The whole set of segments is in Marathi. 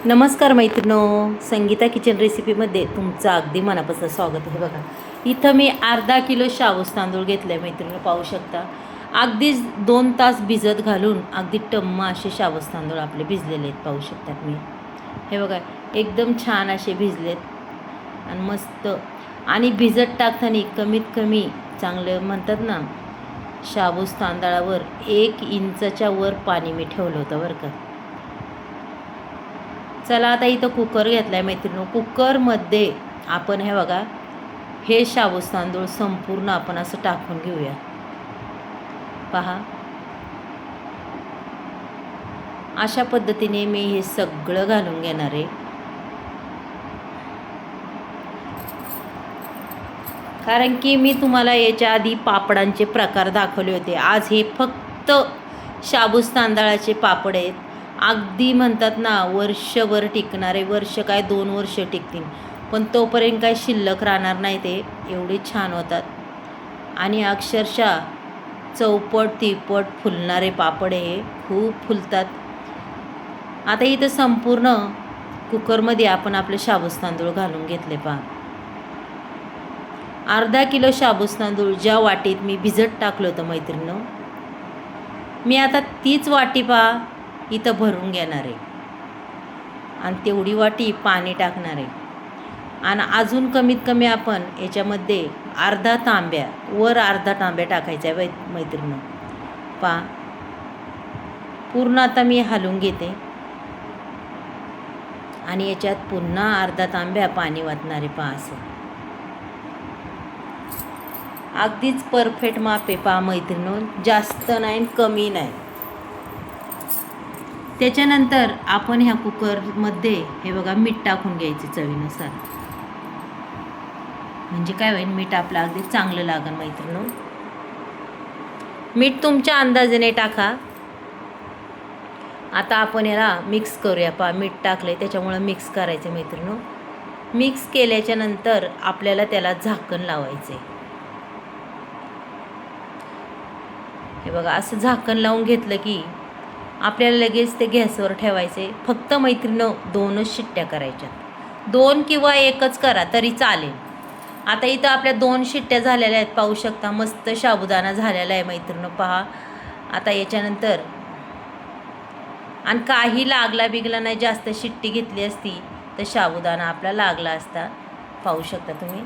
नमस्कार मैत्रिणो, संगीता किचन रेसिपीमध्ये तुमचं अगदी मनापासून स्वागत आहे. बघा, इथं मी अर्धा किलो शाबूस तांदूळ घेतले आहे मैत्रिणीनं, पाहू शकता. अगदीच 2 तास भिजत घालून अगदी टम्म असे शाबूस तांदूळ आपले भिजलेले आहेत, पाहू शकतात मी. हे बघा, एकदम छान असे भिजलेत आणि मस्त. आणि भिजत टाकताना कमीत कमी चांगलं म्हणतात ना, शाबूस तांदळावर 1 इंचाच्या वर पाणी मी ठेवलं होतं बरं का. चला आता इथं कुकर घेतला आहे मैत्रिणी. कुकरमध्ये आपण हे बघा, हे शाबूस तांदूळ संपूर्ण आपण असं टाकून घेऊया. पहा, अशा पद्धतीने मी हे सगळं घालून घेणार आहे. कारण की मी तुम्हाला याच्या आधी पापडांचे प्रकार दाखवले होते. आज हे फक्त शाबूस तांदळाचे पापड आहेत. अगदी म्हणतात ना, वर्षभर टिकणारे. वर्ष काय 2 वर्ष टिकतील, पण तोपर्यंत काय शिल्लक राहणार नाही. ते एवढे छान होतात आणि अक्षरशः चौपट तिपट फुलणारे पापड हे खूप फुलतात. आता इथं संपूर्ण कुकरमध्ये आपण आपले शाबूस तांदूळ घालून घेतले. पहा, अर्धा किलो शाबूस तांदूळ ज्या वाटीत मी भिजत टाकलं होतं मैत्रिणीनं, मी आता तीच वाटी पहा इथं भरून घेणार आहे आणि तेवढी वाटी पाणी टाकणार आहे. आणि अजून कमीत कमी आपण याच्यामध्ये अर्धा तांब्या टाकायचा आहे मैत्रिणीनं. पहा, पूर्ण आता मी हलवून घेते आणि याच्यात पुन्हा अर्धा तांब्या पाणी वाटणार आहे. पहा, असं अगदीच परफेक्ट माप आहे. पहा मैत्रिणीनं, जास्त नाही कमी नाही. त्याच्यानंतर आपण ह्या कुकरमध्ये हे बघा, मीठ टाकून घ्यायचे चवीनुसार. म्हणजे काय होईल, मीठ आपलं अगदी चांगलं लागेल मैत्रिणीनं. मीठ तुमच्या अंदाजाने टाका. आता आपण याला मिक्स करूया. पहा, मीठ टाकले त्याच्यामुळं मिक्स करायचं मैत्रिणीनं. मिक्स केल्याच्या नंतर आपल्याला त्याला झाकण लावायचे. हे बघा, असं झाकण लावून घेतलं की आपल्याला लगेच ते गॅसवर ठेवायचे. फक्त मैत्रिणीनं 2च शिट्ट्या करायच्या. 2 किंवा 1च करा तरी चालेल. आता इथं आपल्या 2 शिट्ट्या झालेल्या आहेत, पाहू शकता. मस्त साबुदाणा झालेला आहे मैत्रिणीनं. पहा, आता याच्यानंतर आणि काही लागला बिगला नाही. जास्त शिट्टी घेतली असती तर साबुदाणा आपला लागला असता. पाहू शकता तुम्ही,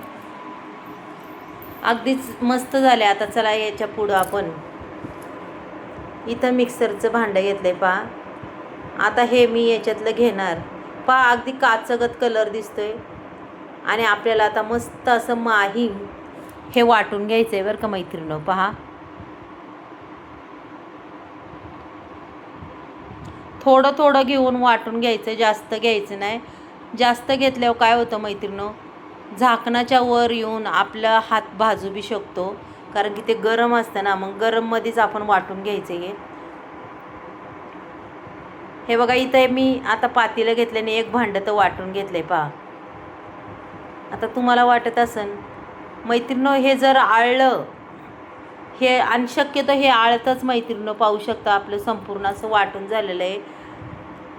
अगदीच मस्त झाले. आता चला याच्या पुढं आपण इथं मिक्सरचं भांडं घेतलं आहे. पहा, आता हे मी याच्यातलं घेणार. पहा, अगदी काचगत कलर दिसतो आहे आणि आपल्याला आता मस्त असं माहीम हे वाटून घ्यायचं आहे बरं का मैत्रिणीनं. पहा, थोडं थोडं घेऊन वाटून घ्यायचं, जास्त घ्यायचं नाही. जास्त घेतल्यावर काय होतं मैत्रिणीनं, झाकणाच्या वर येऊन आपला हात भाजू बी शकतो. कारण की ते गरम असतं ना, मग गरममध्येच आपण वाटून घ्यायचं. हे बघा, इथं मी आता पातेलं घेतल्याने 1 भांडं तर वाटून घेतलं आहे. पहा, आता तुम्हाला वाटत असेल मैत्रिणीनं, हे जर आळलं हे, आणि शक्यतो हे आळतच मैत्रिणीनं. पाहू शकता आपलं संपूर्ण असं वाटून झालेलं आहे.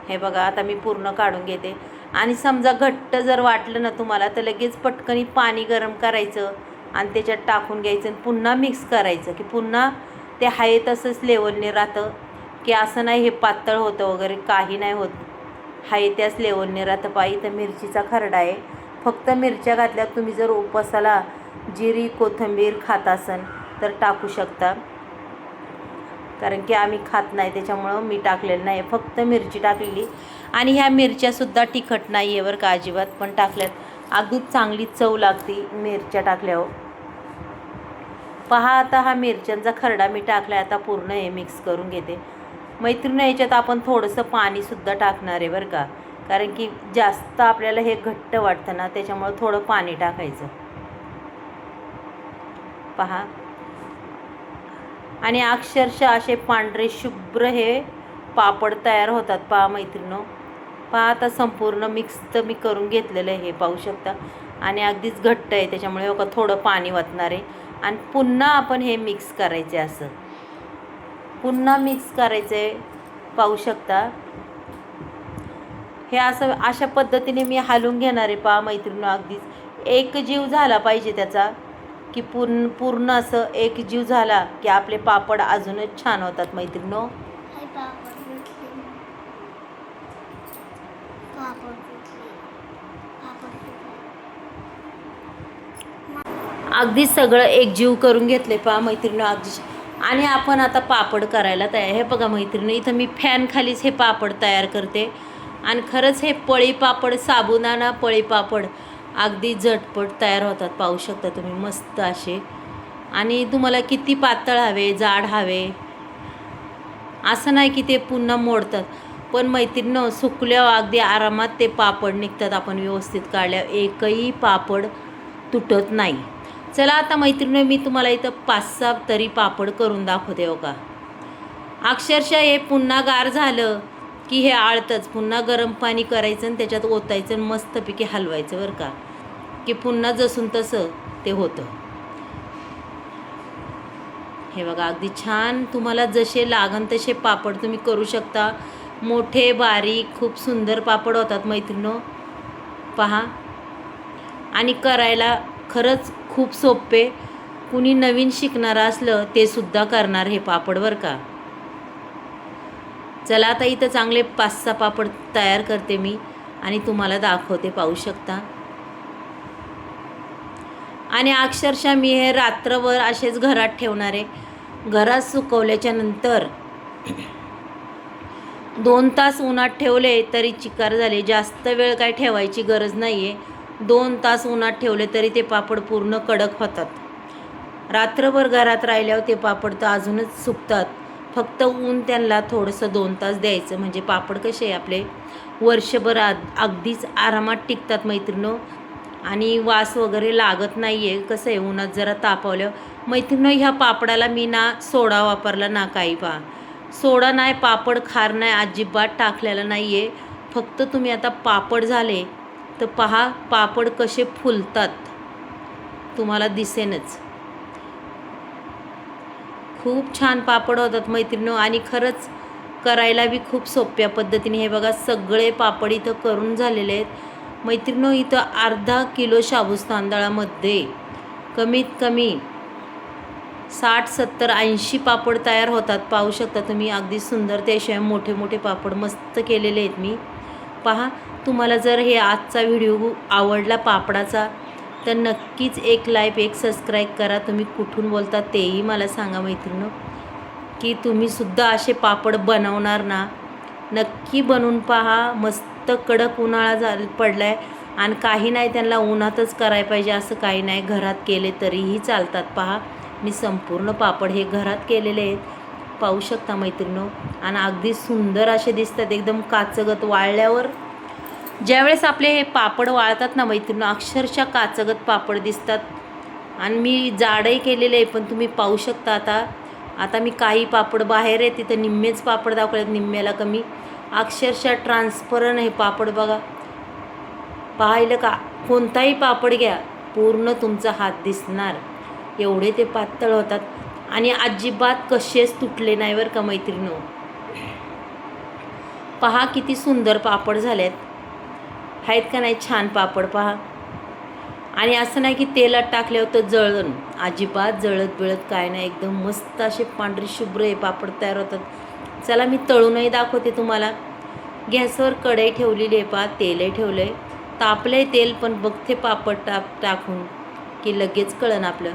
हे बघा, आता मी पूर्ण काढून घेते. आणि समजा घट्ट जर वाटलं ना तुम्हाला, तर लगेच पटकनी पाणी गरम करायचं आणि त्याच्यात टाकून घ्यायचं आणि पुन्हा मिक्स करायचं, की पुन्हा ते आहे तसंच लेवलने राहतं. की असं नाही हे पातळ होतं वगैरे, काही नाही होत. आहे त्याच लेवलने राहतं. पहा, इथं मिरचीचा खरडा आहे. फक्त मिरच्या घातल्या. तुम्ही जर उपासाला जिरी कोथिंबीर खात असाल तर टाकू शकता. कारण की आम्ही खात नाही त्याच्यामुळं मी टाकलेलं नाही, फक्त मिरची टाकलेली. आणि ह्या मिरच्यासुद्धा तिखट नाही आहे बरं का, अजिबात. पण टाकल्यात अगदीच चांगली चव लागते मिरच्या टाकल्यावर. पहा, आता हा मिरच्यांचा खरडा मी टाकला. आता पूर्ण हे मिक्स करून घेते मैत्रिणी. याच्यात आपण थोडंसं पाणीसुद्धा टाकणार आहे बरं का, कारण की जास्त आपल्याला हे घट्ट वाटतं ना, त्याच्यामुळं थोडं पाणी टाकायचं. पहा, आणि अक्षरशः असे पांढरे शुभ्र हे पापड तयार होतात. पहा मैत्रिणीनो, पहा, आता संपूर्ण मिक्स तर मी करून घेतलेलं आहे, हे पाहू शकता. आणि अगदीच घट्ट आहे त्याच्यामुळे बघा थोडं पाणी वाटणार आहे. आणि पुन्हा आपण हे मिक्स करायचे. असं पुन्हा मिक्स करायचे, पाहू शकता. हे असं अशा पद्धतीने मी हलवून घेणार आहे पहा मैत्रिणी. अगदीच एक जीव झाला पाहिजे त्याचा, की पूर्ण असं एक जीव झाला की आपले पापड अजूनच छान होतात मैत्रिणो. अगदी सगळं एकजीव करून घेतले पहा मैत्रिणीनं अगदी. आणि आपण आता पापड करायला तयार. हे बघा मैत्रिणी, इथं मी फॅन खालीच हे पापड तयार करते. आणि खरंच हे पळी पापड, साबुदाणा पळी पापड अगदी झटपट तयार होतात. पाहू शकता तुम्ही मस्त असे. आणि तुम्हाला किती पातळ हवे, जाड हवे, असं नाही की ते पुन्हा मोडतात. पण मैत्रिणीनं सुकल्यावर अगदी आरामात ते पापड निघतात. आपण व्यवस्थित काढल्यावर एकही पापड तुटत नाही. चला आता मैत्रिणी, मी तुम्हाला इथं 5-6 तरी पापड करून दाखवते हो का. अक्षरशः हे पुन्हा गार झालं की हे आळतंच. पुन्हा गरम पाणी करायचं आणि त्याच्यात ओतायचं आणि मस्तपैकी हलवायचं बरं का, की पुन्हा जसून तसं ते होतं. हे बघा अगदी छान. तुम्हाला जसे लागन तसे पापड तुम्ही करू शकता. मोठे बारीक खूप सुंदर पापड होतात मैत्रिणो पहा. आणि करायला खरंच खूप सोपे. कुणी नवीन शिकणारं असलं ते सुद्धा करणार हे पापड बरं का. चला आता इथं चांगले 5-6 पापड तयार करते मी आणि तुम्हाला दाखवते. पाहू शकता. आणि अक्षरशः मी हे रात्रभर असेच घरात ठेवणार आहे. घरात सुकवल्याच्या नंतर 2 तास उन्हात ठेवले तरी चिकार झाले. जास्त वेळ काय ठेवायची गरज नाही आहे. 2 तास उन्हात ठेवले तरी ते पापड पूर्ण कडक होतात. रात्रभर घरात राहिल्यावर ते पापड तर अजूनच सुकतात. फक्त ऊन त्यांना थोडंसं 2 तास द्यायचं, म्हणजे पापड कसे आपले वर्षभर अगदीच आरामात टिकतात मैत्रिणो. आणि वास वगैरे लागत नाही आहे. कसं आहे, उन्हात जरा तापवल्यावर मैत्रिणो ह्या पापडाला मी ना सोडा वापरला ना काही. पहा, सोडा नाही, पापड खार नाही, अजिबात टाकलेला नाही आहे. फक्त तुम्ही आता पापड झाले तर पहा पापड कसे फुलतात तुम्हाला दिसेनच. खूप छान पापड होतात मैत्रिणो. आणि खरंच करायला बी खूप सोप्या पद्धतीने. हे बघा सगळे पापड इथं करून झालेले आहेत मैत्रिणो. इथं अर्धा किलो शाबूस तांदळामध्ये कमीत कमी 60-70-80 पापड तयार होतात. पाहू शकता तुम्ही अगदी सुंदर. त्याशिवाय मोठे मोठे पापड मस्त केलेले आहेत मी पहा. तुम्हाला जर हे आजचा व्हिडिओ आवडला पापडाचा तर नक्कीच एक लाईक, एक सबस्क्राईब करा. तुम्ही कुठून बोलता तेही मला सांगा मैत्रिणो, की तुम्हीसुद्धा असे पापड बनवणार ना. नक्की बनवून पहा. मस्त कडक उन्हाळा पडला आहे आणि काही नाही त्यांना उन्हातच करायला पाहिजे असं काही नाही. घरात केले तरीही चालतात. पहा मी संपूर्ण पापड हे घरात केलेले आहेत. पाहू शकता मैत्रिणो. आणि अगदी सुंदर असे दिसतात, एकदम काचगत. वाळल्यावर ज्यावेळेस आपले हे पापड वाळतात ना मैत्रिणो, अक्षरशः काचगत पापड दिसतात. आणि मी जाडही केलेले आहे, पण तुम्ही पाहू शकता. आता मी काही पापड बाहेर आहे तिथं निम्मेच पापड दाखवलेत, निम्म्याला कमी. अक्षरशः ट्रान्सपरंट हे पापड बघा. पाहिलं का, कोणताही पापड घ्या पूर्ण तुमचा हात दिसणार एवढे ते पातळ होतात. आणि अजिबात कसेच तुटले नाही बरं का मैत्रिणो. पहा किती सुंदर पापड झालेत. आहेत का नाही छान पापड पहा. आणि असं नाही की तेलात टाकल्यावर तर जळण, अजिबात जळत बिळत काय नाही. एकदम मस्त असे पांढरे शुभ्र हे पापड तयार होतात. चला मी तळूनही दाखवते तुम्हाला. गॅसवर कढई ठेवलेली आहे पहा, तेलही ठेवलं आहे. तापलं आहे तेल, पण बघते पापड टाकून की लगेच कळण आपलं.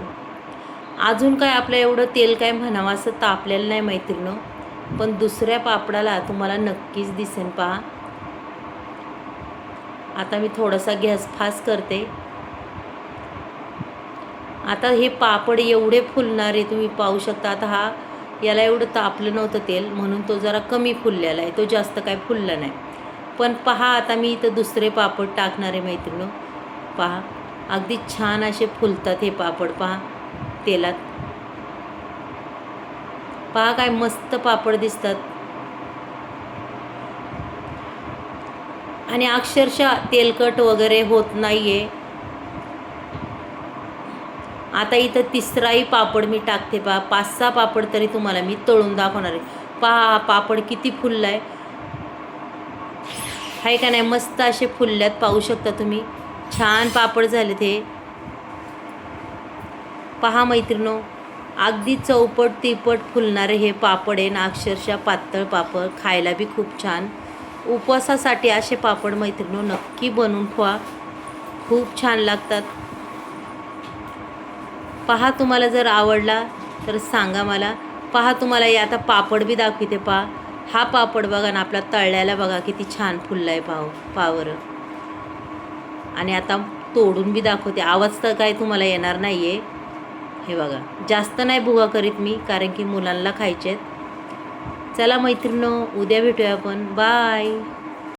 अजून काय आपलं एवढं तेल काय म्हणावं असं तापलेलं नाही मैत्रिणो, पण दुसऱ्या पापडाला तुम्हाला नक्कीच दिसेल पहा. आता मी थोडासा गॅस फास्ट करते. आता हे पापड एवढे फुलणारे तुम्ही पाहू शकता. आता याला एवढं तापलं नव्हतं तेल, म्हणून तो जरा कमी फुललेला आहे. तो जास्त काय फुलला नाही. पण पहा आता मी इथं दुसरे पापड टाकणार आहे मैत्रिणो. पहा अगदी छान असे फुलतात हे पापड पहा तेलात. पहा काय मस्त पापड दिसतात. आणि अक्षरशः तेलकट वगैरे होत नाही आहे. आता इथं तिसराही पापड मी टाकते पहा. 5-6 पापड तरी तुम्हाला मी तळून दाखवणार आहे. पहा हा पापड किती फुलला आहे. आहे का नाही, मस्त असे फुलल्यात, पाहू शकता तुम्ही. छान पापड झाले ते. पहा मैत्रिणो, अगदी चौपट तिपट फुलणारे हे पापड आहे ना, अक्षरशः पातळ पापड, खायला बी खूप छान. उपवासासाठी असे पापड मैत्रिणो नक्की बनवून खा, खूप छान लागतात. पहा, तुम्हाला जर आवडला तर सांगा मला. पहा, तुम्हाला हे आता पापड बी दाखवते. पहा, हा पापड बघा ना, आपला तळल्याला बघा किती छान फुलला आहे. पावर. आणि आता तोडून बी दाखवते. आवाज तर काय तुम्हाला येणार नाही आहे. हे बघा, जास्त नाही भुगा करीत मी, कारण की मुलांना खायचे आहेत. चला मैत्रिणो, उद्या भेटूया आपण. बाय.